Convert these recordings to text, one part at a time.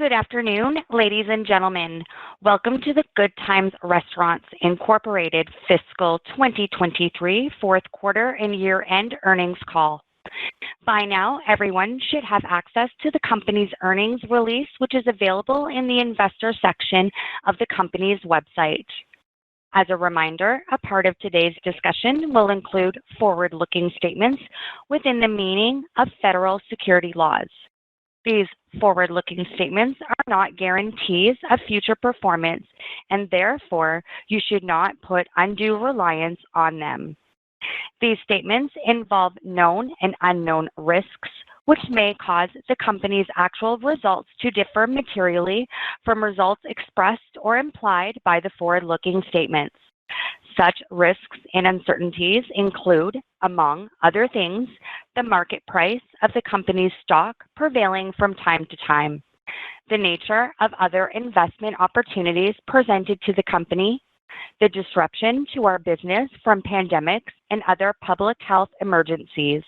Good afternoon, ladies and gentlemen. Welcome to the Good Times Restaurants Incorporated Fiscal 2023 Fourth Quarter and Year-End Earnings Call. By now, everyone should have access to the company's earnings release, which is available in the investor section of the company's website. As a reminder, a part of today's discussion will include forward-looking statements within the meaning of federal security laws. These forward-looking statements are not guarantees of future performance, and therefore you should not put undue reliance on them. These statements involve known and unknown risks, which may cause the company's actual results to differ materially from results expressed or implied by the forward-looking statements. Such risks and uncertainties include, among other things, the market price of the company's stock prevailing from time to time, the nature of other investment opportunities presented to the company, the disruption to our business from pandemics and other public health emergencies,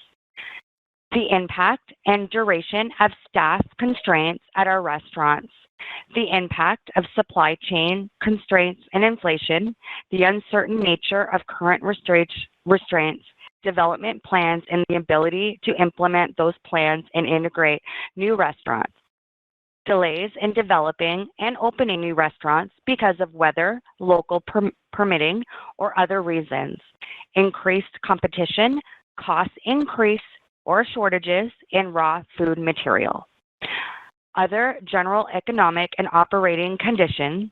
the impact and duration of staff constraints at our restaurants, the impact of supply chain constraints and inflation, the uncertain nature of current restraints, development plans, and the ability to implement those plans and integrate new restaurants, delays in developing and opening new restaurants because of weather, local permitting, or other reasons, increased competition, cost increase, or shortages in raw food material. Other general economic and operating conditions,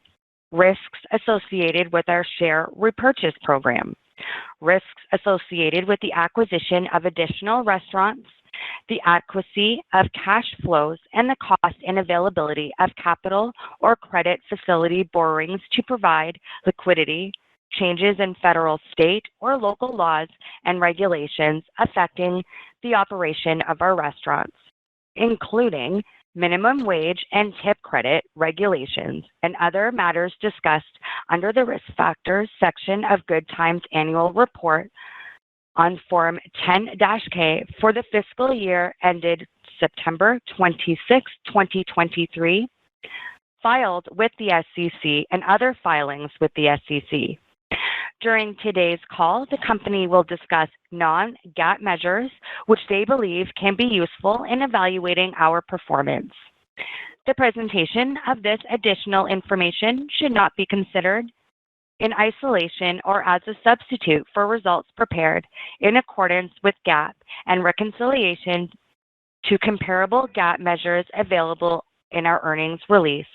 risks associated with our share repurchase program, risks associated with the acquisition of additional restaurants, the adequacy of cash flows, and the cost and availability of capital or credit facility borrowings to provide liquidity, changes in federal, state, or local laws and regulations affecting the operation of our restaurants, including minimum wage and tip credit regulations, and other matters discussed under the Risk Factors section of Good Times Annual Report on Form 10-K for the fiscal year ended September 26, 2023, filed with the SEC and other filings with the SEC. During today's call, the company will discuss non-GAAP measures which they believe can be useful in evaluating our performance. The presentation of this additional information should not be considered in isolation or as a substitute for results prepared in accordance with GAAP, and reconciliation to comparable GAAP measures available in our earnings release.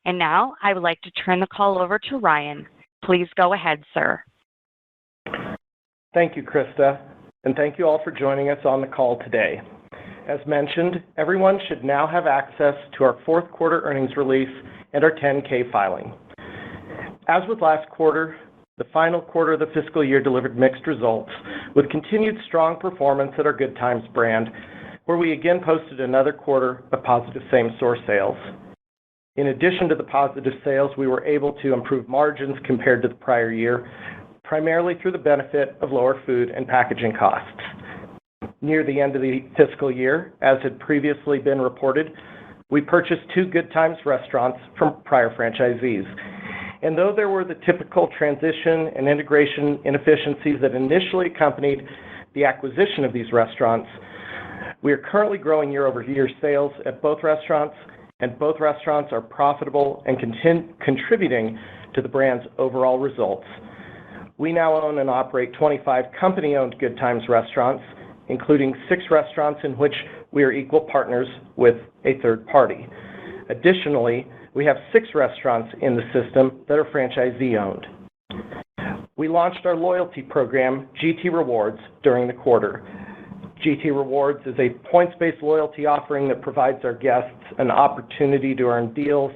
And now I would like to turn the call over to Ryan. Please go ahead, sir. Thank you, Krista, and thank you all for joining us on the call today. As mentioned, everyone should now have access to our fourth quarter earnings release and our 10-K filing. As with last quarter, the final quarter of the fiscal year delivered mixed results with continued strong performance at our Good Times brand, where we again posted another quarter of positive same-store sales. In addition to the positive sales, we were able to improve margins compared to the prior year, primarily through the benefit of lower food and packaging costs. Near the end of the fiscal year, as had previously been reported, we purchased 2 Good Times restaurants from prior franchisees. And though there were the typical transition and integration inefficiencies that initially accompanied the acquisition of these restaurants, we are currently growing year-over-year sales at both restaurants, and both restaurants are profitable and contributing to the brand's overall results. We now own and operate 25 company-owned Good Times restaurants, including 6 restaurants in which we are equal partners with a third party. Additionally, we have 6 restaurants in the system that are franchisee-owned. We launched our loyalty program, GT Rewards, during the quarter. GT Rewards is a points-based loyalty offering that provides our guests an opportunity to earn deals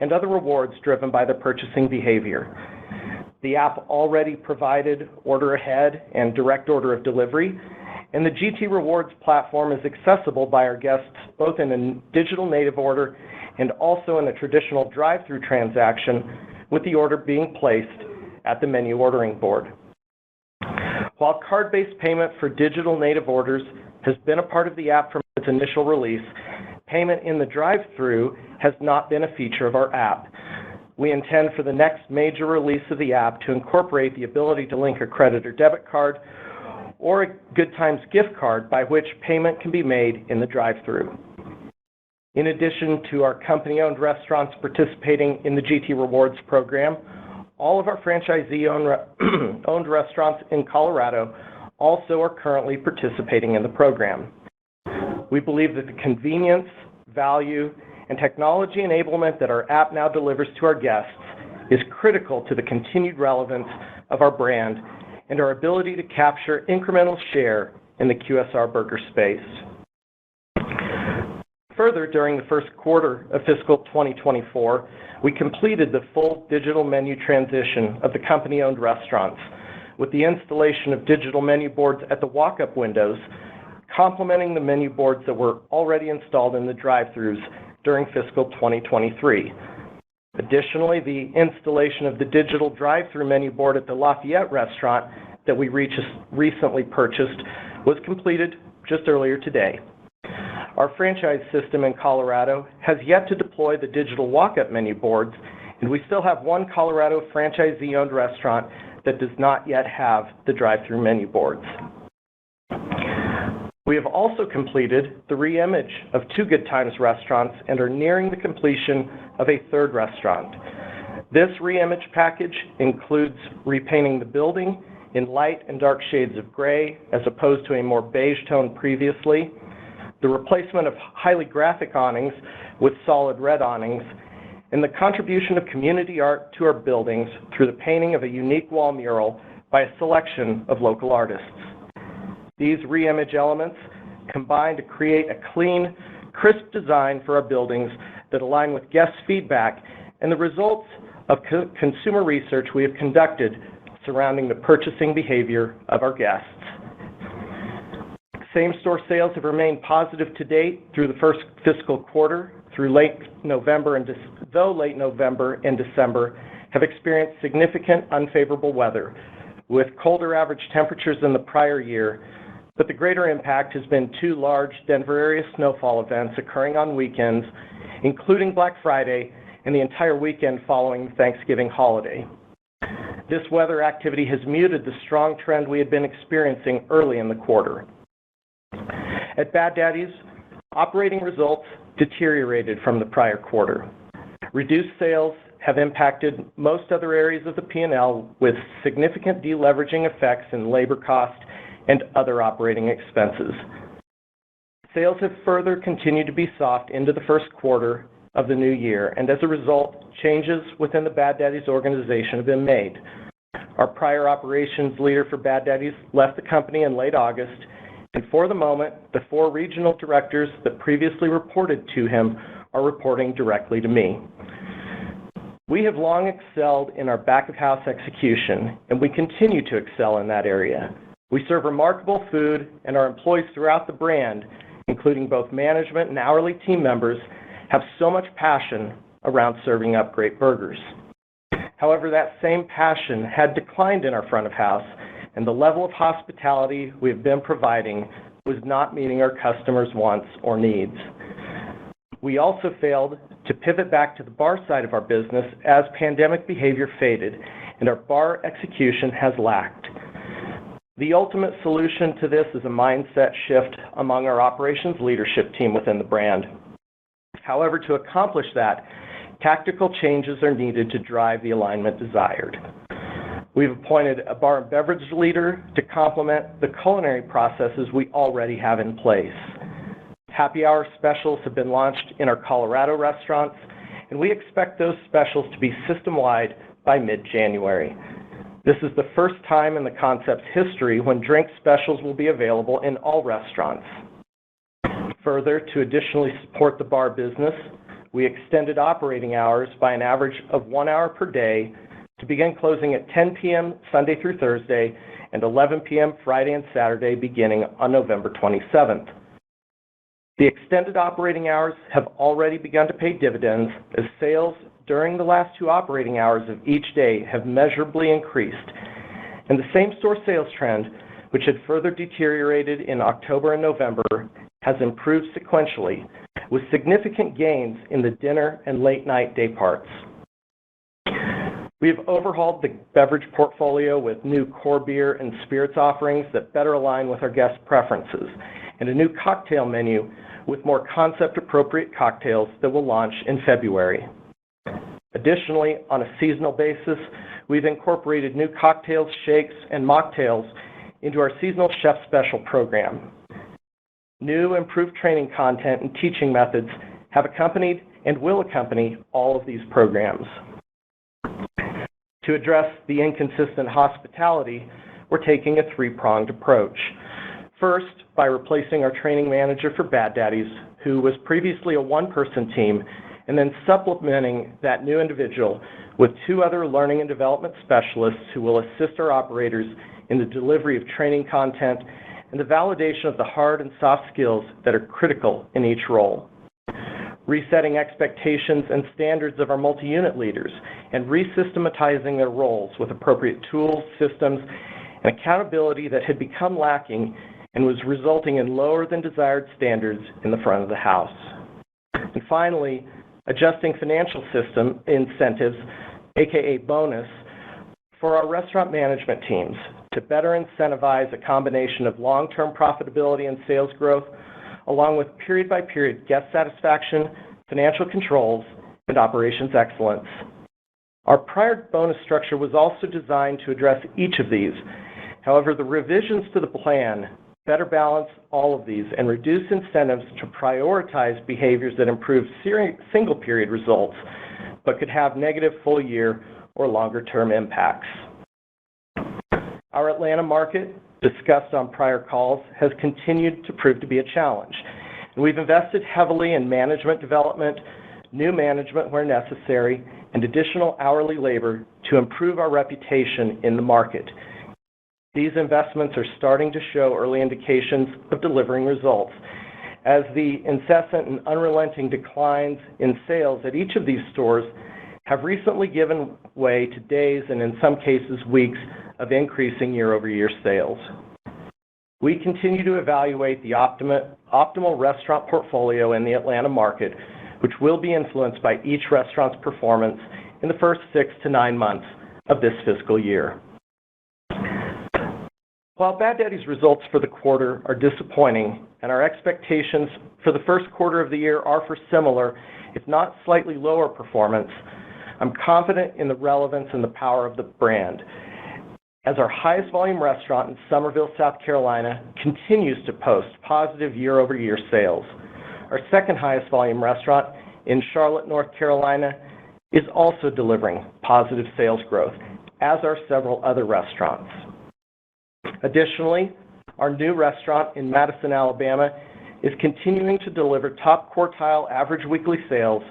and other rewards driven by their purchasing behavior. The app already provided order ahead and direct order of delivery, and the GT Rewards platform is accessible by our guests both in a digital native order and also in a traditional drive-through transaction, with the order being placed at the menu ordering board. While card-based payment for digital native orders has been a part of the app from its initial release, payment in the drive-thru has not been a feature of our app. We intend for the next major release of the app to incorporate the ability to link a credit or debit card or a Good Times gift card by which payment can be made in the drive-thru. In addition to our company-owned restaurants participating in the GT Rewards program, all of our franchisee-owned restaurants in Colorado also are currently participating in the program. We believe that the convenience, value, and technology enablement that our app now delivers to our guests is critical to the continued relevance of our brand and our ability to capture incremental share in the QSR burger space. Further, during the first quarter of fiscal 2024, we completed the full digital menu transition of the company-owned restaurants with the installation of digital menu boards at the walk-up windows, complementing the menu boards that were already installed in the drive-thrus during fiscal 2023. Additionally, the installation of the digital drive-thru menu board at the Lafayette restaurant that we recently purchased was completed just earlier today. Our franchise system in Colorado has yet to deploy the digital walk-up menu boards, and we still have one Colorado franchisee-owned restaurant that does not yet have the drive-thru menu boards. We have also completed the re-image of 2 Good Times restaurants and are nearing the completion of a 3rd restaurant. This re-image package includes repainting the building in light and dark shades of gray as opposed to a more beige tone previously, the replacement of highly graphic awnings with solid red awnings, and the contribution of community art to our buildings through the painting of a unique wall mural by a selection of local artists. These re-image elements combine to create a clean, crisp design for our buildings that align with guest feedback and the results of consumer research we have conducted surrounding the purchasing behavior of our guests. Same-store sales have remained positive to date through the first fiscal quarter, though late November and December have experienced significant unfavorable weather, with colder average temperatures than the prior year, but the greater impact has been 2 large Denver area snowfall events occurring on weekends, including Black Friday and the entire weekend following the Thanksgiving holiday. This weather activity has muted the strong trend we had been experiencing early in the quarter. At Bad Daddy's, operating results deteriorated from the prior quarter. Reduced sales have impacted most other areas of the P&L with significant deleveraging effects in labor cost and other operating expenses. Sales have further continued to be soft into the first quarter of the new year, and as a result, changes within the Bad Daddy's organization have been made. Our prior operations leader for Bad Daddy's left the company in late August, and for the moment, the 4 regional directors that previously reported to him are reporting directly to me. We have long excelled in our back-of-house execution, and we continue to excel in that area. We serve remarkable food, and our employees throughout the brand, including both management and hourly team members, have so much passion around serving up great burgers. However, that same passion had declined in our front of house, and the level of hospitality we have been providing was not meeting our customers' wants or needs. We also failed to pivot back to the bar side of our business as pandemic behavior faded, and our bar execution has lacked. The ultimate solution to this is a mindset shift among our operations leadership team within the brand. However, to accomplish that, tactical changes are needed to drive the alignment desired. We've appointed a bar and beverage leader to complement the culinary processes we already have in place. Happy hour specials have been launched in our Colorado restaurants, and we expect those specials to be system-wide by mid-January. This is the first time in the concept's history when drink specials will be available in all restaurants. Further, to additionally support the bar business, we extended operating hours by an average of 1 hour per day to begin closing at 10 p.m. Sunday through Thursday and 11 p.m. Friday and Saturday beginning on November 27th. The extended operating hours have already begun to pay dividends as sales during the last 2 operating hours of each day have measurably increased, and the same-store sales trend, which had further deteriorated in October and November, has improved sequentially, with significant gains in the dinner and late-night day parts. We have overhauled the beverage portfolio with new core beer and spirits offerings that better align with our guest preferences, and a new cocktail menu with more concept-appropriate cocktails that will launch in February. Additionally, on a seasonal basis, we've incorporated new cocktails, shakes, and mocktails into our seasonal chef special program. New improved training content and teaching methods have accompanied and will accompany all of these programs. To address the inconsistent hospitality, we're taking a three-pronged approach. First, by replacing our training manager for Bad Daddy's, who was previously a one-person team, and then supplementing that new individual with 2 other learning and development specialists who will assist our operators in the delivery of training content and the validation of the hard and soft skills that are critical in each role. Resetting expectations and standards of our multi-unit leaders and resystematizing their roles with appropriate tools, systems, and accountability that had become lacking and was resulting in lower than desired standards in the front of the house. And finally, adjusting financial system incentives, aka bonus, for our restaurant management teams to better incentivize a combination of long-term profitability and sales growth, along with period-by-period guest satisfaction, financial controls, and operations excellence. Our prior bonus structure was also designed to address each of these. However, the revisions to the plan better balance all of these and reduce incentives to prioritize behaviors that improve single-period results, but could have negative full-year or longer-term impacts. Our Atlanta market, discussed on prior calls, has continued to prove to be a challenge. And we've invested heavily in management development, new management where necessary, and additional hourly labor to improve our reputation in the market. These investments are starting to show early indications of delivering results, as the incessant and unrelenting declines in sales at each of these stores have recently given way to days and in some cases weeks of increasing year-over-year sales. We continue to evaluate the optimal restaurant portfolio in the Atlanta market, which will be influenced by each restaurant's performance in the first 6 to 9 months of this fiscal year. While Bad Daddy's results for the quarter are disappointing and our expectations for the first quarter of the year are for similar, if not slightly lower performance, I'm confident in the relevance and the power of the brand, as our highest volume restaurant in Summerville, South Carolina, continues to post positive year-over-year sales. Our second highest volume restaurant in Charlotte, North Carolina, is also delivering positive sales growth, as are several other restaurants. Additionally, our new restaurant in Madison, Alabama, is continuing to deliver top quartile average weekly sales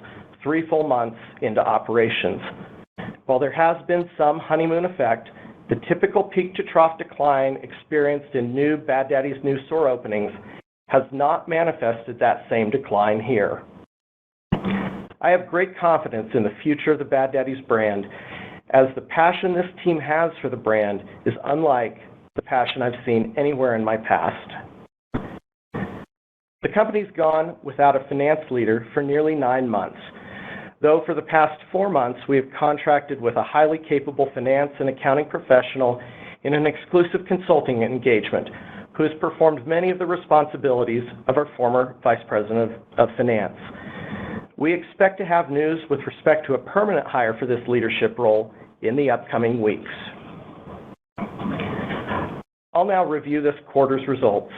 3 full months into operations. While there has been some honeymoon effect, the typical peak to trough decline experienced in new Bad Daddy's new store openings has not manifested that same decline here. I have great confidence in the future of the Bad Daddy's brand, as the passion this team has for the brand is unlike the passion I've seen anywhere in my past. The company's gone without a finance leader for nearly 9 months, though for the past 4 months we have contracted with a highly capable finance and accounting professional in an exclusive consulting engagement who has performed many of the responsibilities of our former Vice President of Finance. We expect to have news with respect to a permanent hire for this leadership role in the upcoming weeks. I'll now review this quarter's results.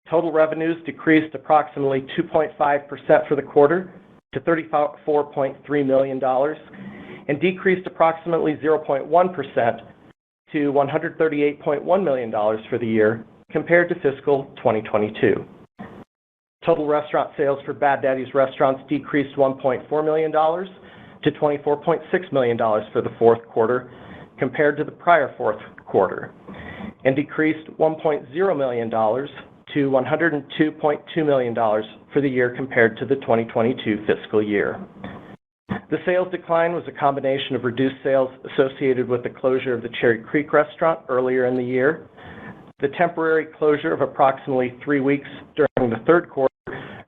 Total revenues decreased approximately 2.5% for the quarter to $34.3 million and decreased approximately 0.1% to $138.1 million for the year compared to fiscal 2022. Total restaurant sales for Bad Daddy's restaurants decreased $1.4 million to $24.6 million for the fourth quarter compared to the prior fourth quarter, and decreased $1.0 million to $102.2 million for the year compared to the 2022 fiscal year. The sales decline was a combination of reduced sales associated with the closure of the Cherry Creek restaurant earlier in the year, the temporary closure of approximately 3 weeks during the third quarter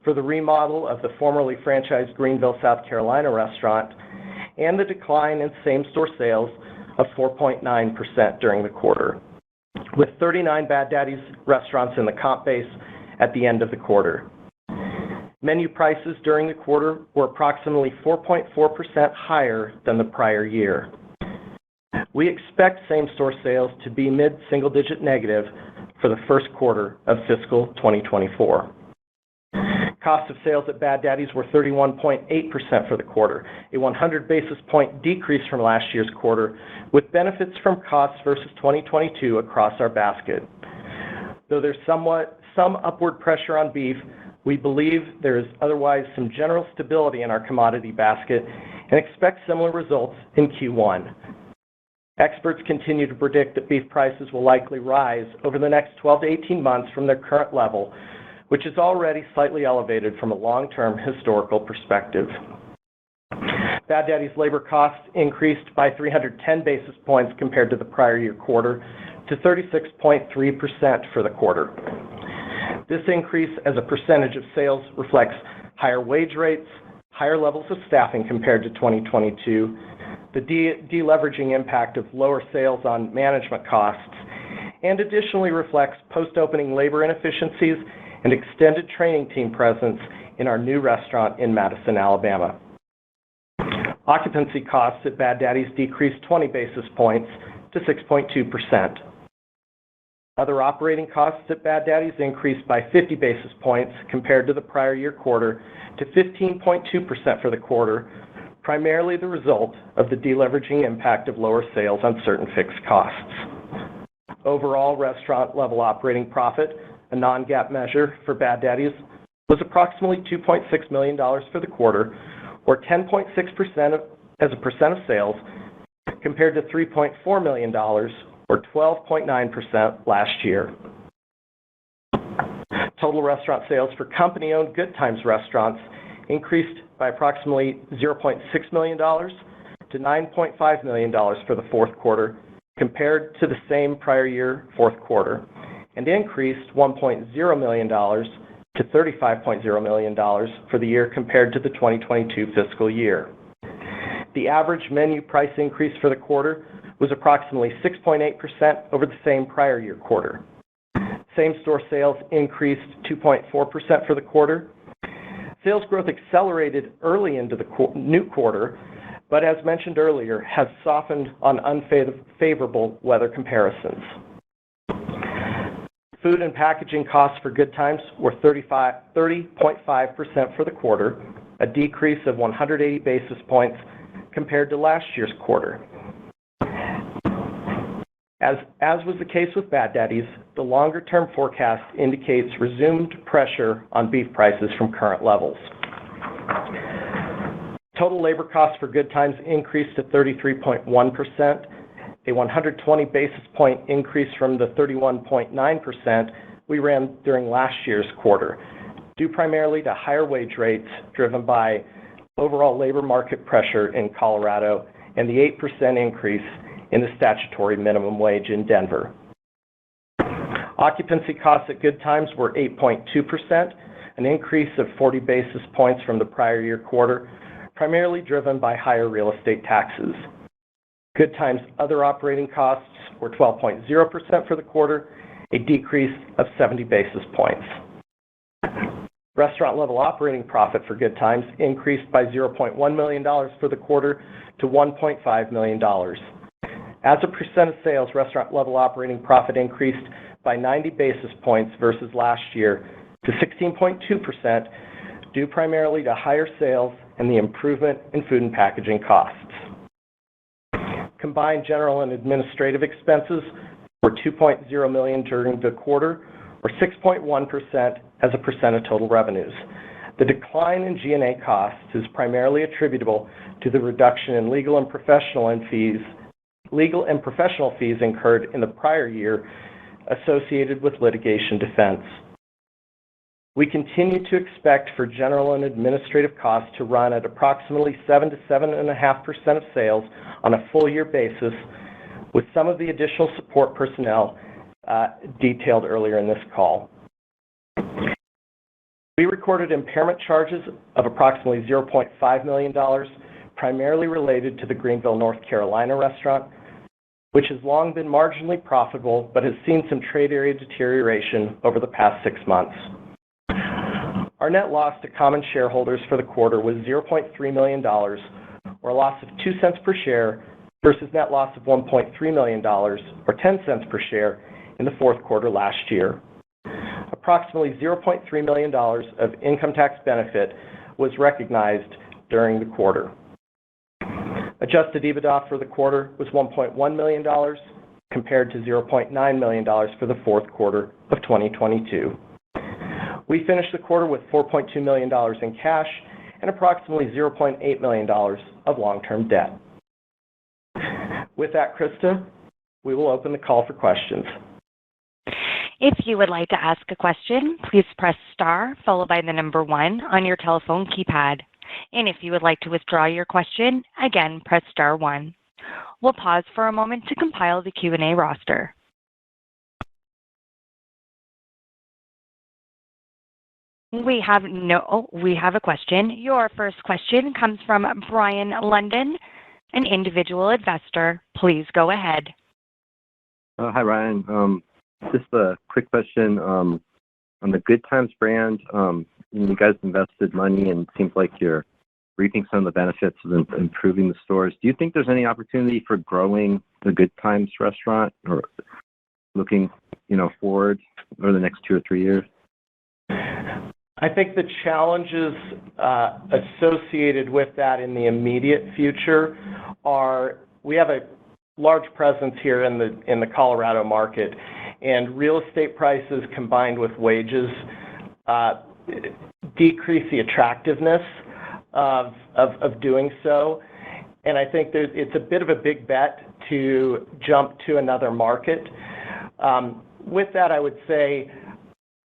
for the remodel of the formerly franchised Greenville, South Carolina restaurant, and the decline in same-store sales of 4.9% during the quarter, with 39 Bad Daddy's restaurants in the comp base at the end of the quarter. Menu prices during the quarter were approximately 4.4% higher than the prior year. We expect same-store sales to be mid-single-digit negative for the first quarter of fiscal 2024. Cost of sales at Bad Daddy's were 31.8% for the quarter, a 100 basis point decrease from last year's quarter, with benefits from costs versus 2022 across our basket. Though there's some upward pressure on beef, we believe there is otherwise some general stability in our commodity basket and expect similar results in Q1. Experts continue to predict that beef prices will likely rise over the next 12 to 18 months from their current level, which is already slightly elevated from a long-term historical perspective. Bad Daddy's labor costs increased by 310 basis points compared to the prior year quarter to 36.3% for the quarter. This increase as a percentage of sales reflects higher wage rates, higher levels of staffing compared to 2022, the deleveraging impact of lower sales on management costs, and additionally reflects post-opening labor inefficiencies and extended training team presence in our new restaurant in Madison, Alabama. Occupancy costs at Bad Daddy's decreased 20 basis points to 6.2%. Other operating costs at Bad Daddy's increased by 50 basis points compared to the prior year quarter to 15.2% for the quarter, primarily the result of the deleveraging impact of lower sales on certain fixed costs. Overall, restaurant-level operating profit, a non-GAAP measure for Bad Daddy's, was approximately $2.6 million for the quarter, or 10.6% as a percent of sales, compared to $3.4 million, or 12.9% last year. Total restaurant sales for company-owned Good Times restaurants increased by approximately $0.6 million to $9.5 million for the fourth quarter compared to the same prior year fourth quarter, and increased $1.0 million to $35.0 million for the year compared to the 2022 fiscal year. The average menu price increase for the quarter was approximately 6.8% over the same prior year quarter. Same-store sales increased 2.4% for the quarter. Sales growth accelerated early into the new quarter, but as mentioned earlier, has softened on unfavorable weather comparisons. Food and packaging costs for Good Times were 30.5% for the quarter, a decrease of 180 basis points compared to last year's quarter. As was the case with Bad Daddy's, the longer-term forecast indicates resumed pressure on beef prices from current levels. Total labor costs for Good Times increased to 33.1%, a 120 basis point increase from the 31.9% we ran during last year's quarter, due primarily to higher wage rates driven by overall labor market pressure in Colorado and the 8% increase in the statutory minimum wage in Denver. Occupancy costs at Good Times were 8.2%, an increase of 40 basis points from the prior year quarter, primarily driven by higher real estate taxes. Good Times' other operating costs were 12.0% for the quarter, a decrease of 70 basis points. Restaurant-level operating profit for Good Times increased by $0.1 million for the quarter to $1.5 million. As a percent of sales, restaurant-level operating profit increased by 90 basis points versus last year to 16.2%, due primarily to higher sales and the improvement in food and packaging costs. Combined general and administrative expenses were $2.0 million during the quarter, or 6.1% as a percent of total revenues. The decline in G&A costs is primarily attributable to the reduction in legal and professional fees incurred in the prior year associated with litigation defense. We continue to expect for general and administrative costs to run at approximately 7 to 7.5% of sales on a full year basis, with some of the additional support personnel detailed earlier in this call. We recorded impairment charges of approximately $0.5 million, primarily related to the Greenville, North Carolina restaurant, which has long been marginally profitable but has seen some trade area deterioration over the past 6 months. Our net loss to common shareholders for the quarter was $0.3 million, or a loss of 2 cents per share, versus net loss of $1.3 million, or 10 cents per share, in the fourth quarter last year. Approximately $0.3 million of income tax benefit was recognized during the quarter. Adjusted EBITDA for the quarter was $1.1 million, compared to $0.9 million for the fourth quarter of 2022. We finished the quarter with $4.2 million in cash and approximately $0.8 million of long-term debt. With that, Krista, we will open the call for questions. If you would like to ask a question, please press star followed by the number 1 on your telephone keypad. And if you would like to withdraw your question, again, press star 1. We'll pause for a moment to compile the Q&A roster. We have a question. Your first question comes from Brian London, an individual investor. Please go ahead. Hi, Ryan. Just a quick question on the Good Times brand. You guys invested money, and it seems like you're reaping some of the benefits of improving the stores. Do you think there's any opportunity for growing the Good Times restaurant, or looking, forward over the next 2 or 3 years? I think the challenges associated with that in the immediate future are we have a large presence here in the Colorado market, and real estate prices combined with wages decrease the attractiveness of doing so. And I think it's a bit of a big bet to jump to another market. With that, I would say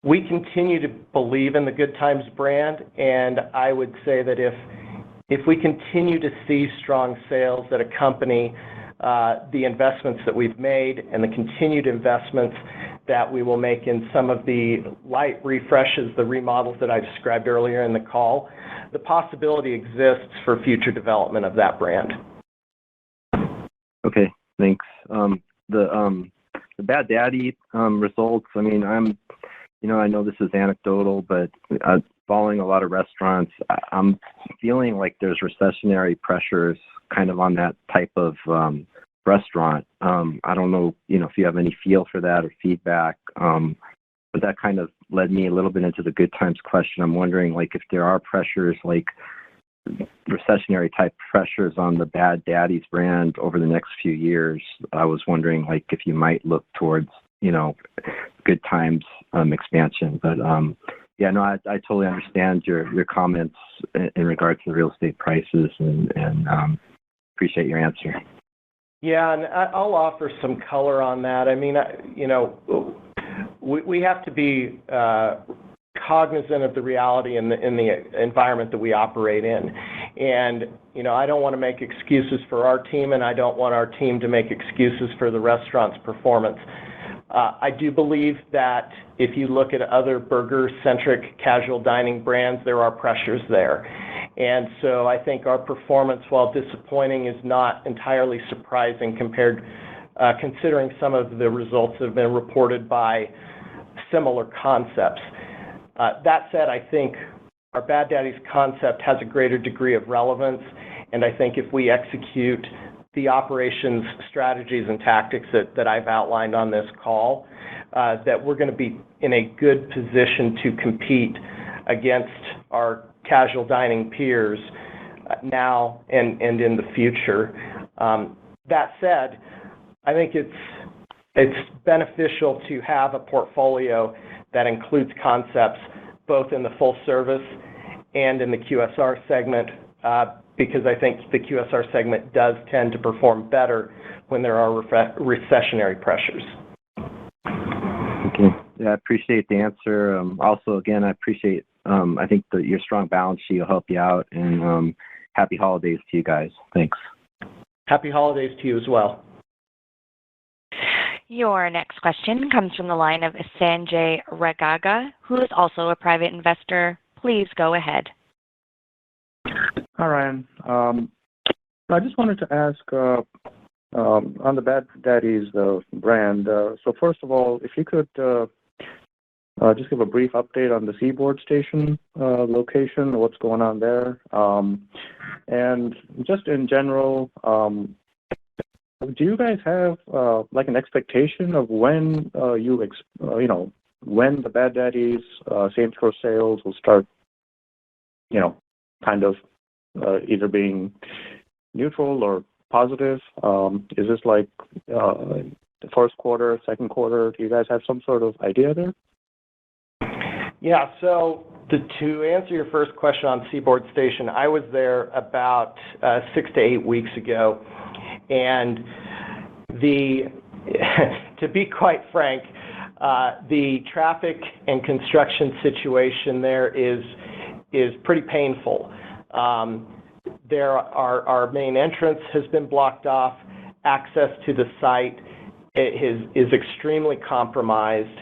we continue to believe in the Good Times brand, and I would say that if we continue to see strong sales that accompany the investments that we've made and the continued investments that we will make in some of the light refreshes, the remodels that I described earlier in the call, the possibility exists for future development of that brand. Okay, thanks. The Bad Daddy results, I mean, I know this is anecdotal, but following a lot of restaurants, I'm feeling like there's recessionary pressures kind of on that type of restaurant. I don't know, if you have any feel for that or feedback, but that kind of led me a little bit into the Good Times question. I'm wondering, if there are pressures, recessionary type pressures on the Bad Daddy's brand over the next few years. I was wondering, if you might look towards, Good Times expansion. But yeah, no, I totally understand your comments in regard to the real estate prices, and appreciate your answer. Yeah, and I'll offer some color on that. I mean, we have to be cognizant of the reality in the environment that we operate in. And, I don't want to make excuses for our team, and I don't want our team to make excuses for the restaurant's performance. I do believe that if you look at other burger-centric casual dining brands, there are pressures there. And so I think our performance, while disappointing, is not entirely surprising considering some of the results that have been reported by similar concepts. That said, I think our Bad Daddy's concept has a greater degree of relevance, and I think if we execute the operations strategies and tactics that I've outlined on this call, that we're going to be in a good position to compete against our casual dining peers now and in the future. That said, I think it's beneficial to have a portfolio that includes concepts both in the full service and in the QSR segment, because I think the QSR segment does tend to perform better when there are recessionary pressures. Okay. Yeah, I appreciate the answer. Also, again, I appreciate, I think that your strong balance sheet will help you out, and happy holidays to you guys. Thanks. Happy holidays to you as well. Your next question comes from the line of Sanjay Ragaga, who is also a private investor. Please go ahead. Hi, Ryan. I just wanted to ask on the Bad Daddy's brand. So first of all, if you could just give a brief update on the Seaboard Station location, what's going on there, and just in general, do you guys have like an expectation of when when the Bad Daddy's same-store sales will start, kind of either being neutral or positive? Is this like the first quarter, second quarter? Do you guys have some sort of idea there? Yeah, so to answer your first question on Seaboard Station, I was there about 6 to 8 weeks ago, and to be quite frank, the traffic and construction situation there is pretty painful. Our main entrance has been blocked off. Access to the site is extremely compromised.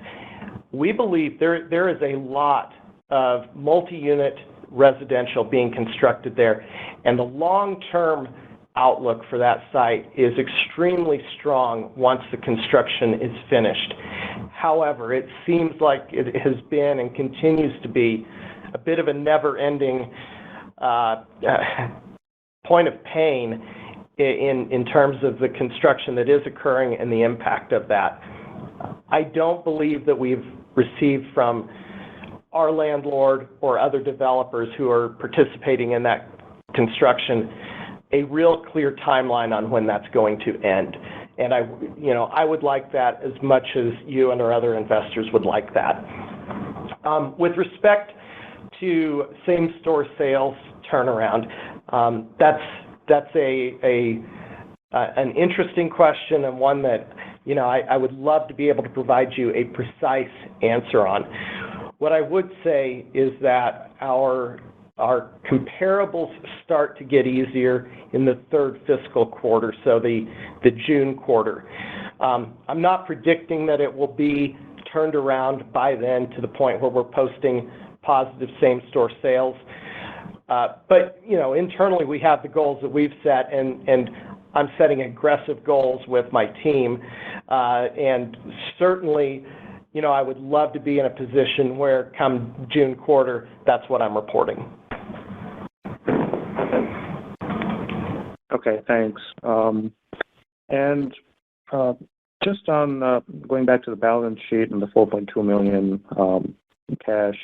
We believe there is a lot of multi-unit residential being constructed there, and the long-term outlook for that site is extremely strong once the construction is finished. However, it seems like it has been and continues to be a bit of a never-ending point of pain in terms of the construction that is occurring and the impact of that. I don't believe that we've received from our landlord or other developers who are participating in that construction a real clear timeline on when that's going to end. And I would like that as much as you and our other investors would like that. With respect to same-store sales turnaround, that's an interesting question, and one that I would love to be able to provide you a precise answer on. What I would say is that our comparables start to get easier in the third fiscal quarter, so the June quarter. I'm not predicting that it will be turned around by then to the point where we're posting positive same-store sales. But internally we have the goals that we've set, and I'm setting aggressive goals with my team. And certainly, I would love to be in a position where come June quarter, that's what I'm reporting. Okay, thanks. And just on going back to the balance sheet and the $4.2 million cash,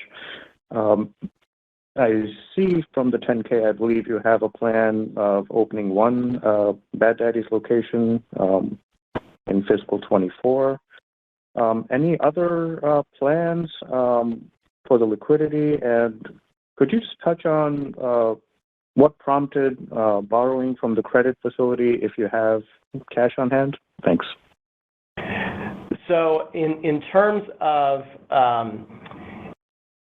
I see from the 10-K, I believe you have a plan of opening one Bad Daddy's location in fiscal 24. Any other plans for the liquidity? And could you just touch on what prompted borrowing from the credit facility if you have cash on hand? Thanks. So in terms of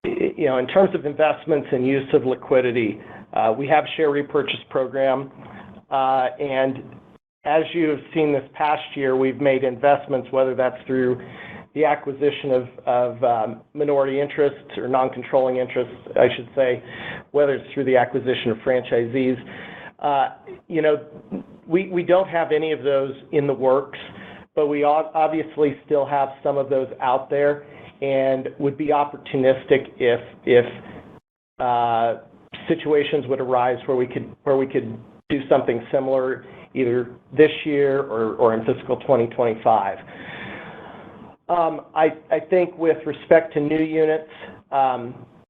in terms of investments and use of liquidity, we have a share repurchase program, and as you have seen this past year, we've made investments, whether that's through the acquisition of minority interests or non-controlling interests, I should say, whether it's through the acquisition of franchisees. We don't have any of those in the works, but we obviously still have some of those out there, and would be opportunistic if situations would arise where we could do something similar either this year or in fiscal 2025. I think with respect to new units,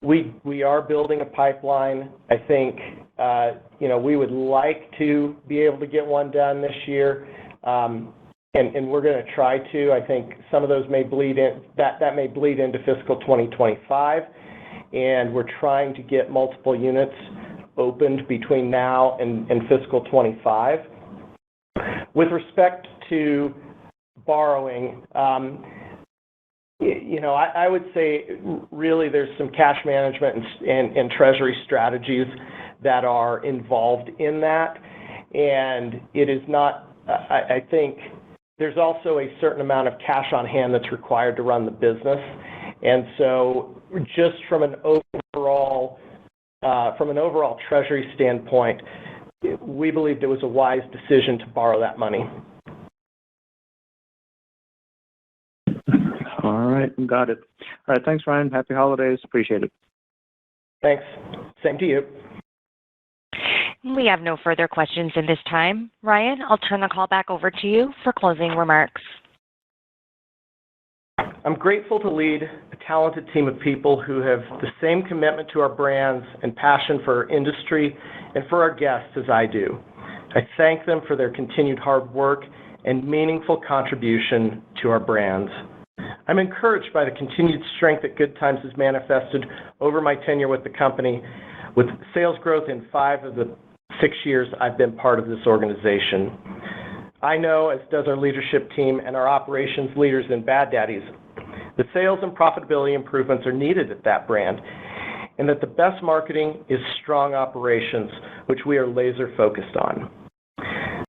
we are building a pipeline. I think we would like to be able to get one done this year. And we're going to try to. I think some of those may bleed in, that may bleed into fiscal 2025, and we're trying to get multiple units opened between now and fiscal 25. With respect to borrowing, I would say really there's some cash management and treasury strategies that are involved in that, and it is not, I think, there's also a certain amount of cash on hand that's required to run the business. And so just from an overall treasury standpoint, we believed it was a wise decision to borrow that money. All right, got it. All right, thanks, Ryan. Happy holidays. Appreciate it. Thanks. Same to you. We have no further questions in this time. Ryan, I'll turn the call back over to you for closing remarks. I'm grateful to lead a talented team of people who have the same commitment to our brands and passion for our industry and for our guests as I do. I thank them for their continued hard work and meaningful contribution to our brands. I'm encouraged by the continued strength that Good Times has manifested over my tenure with the company, with sales growth in 5 of the 6 years I've been part of this organization. I know, as does our leadership team and our operations leaders in Bad Daddy's, the sales and profitability improvements are needed at that brand, and that the best marketing is strong operations, which we are laser focused on.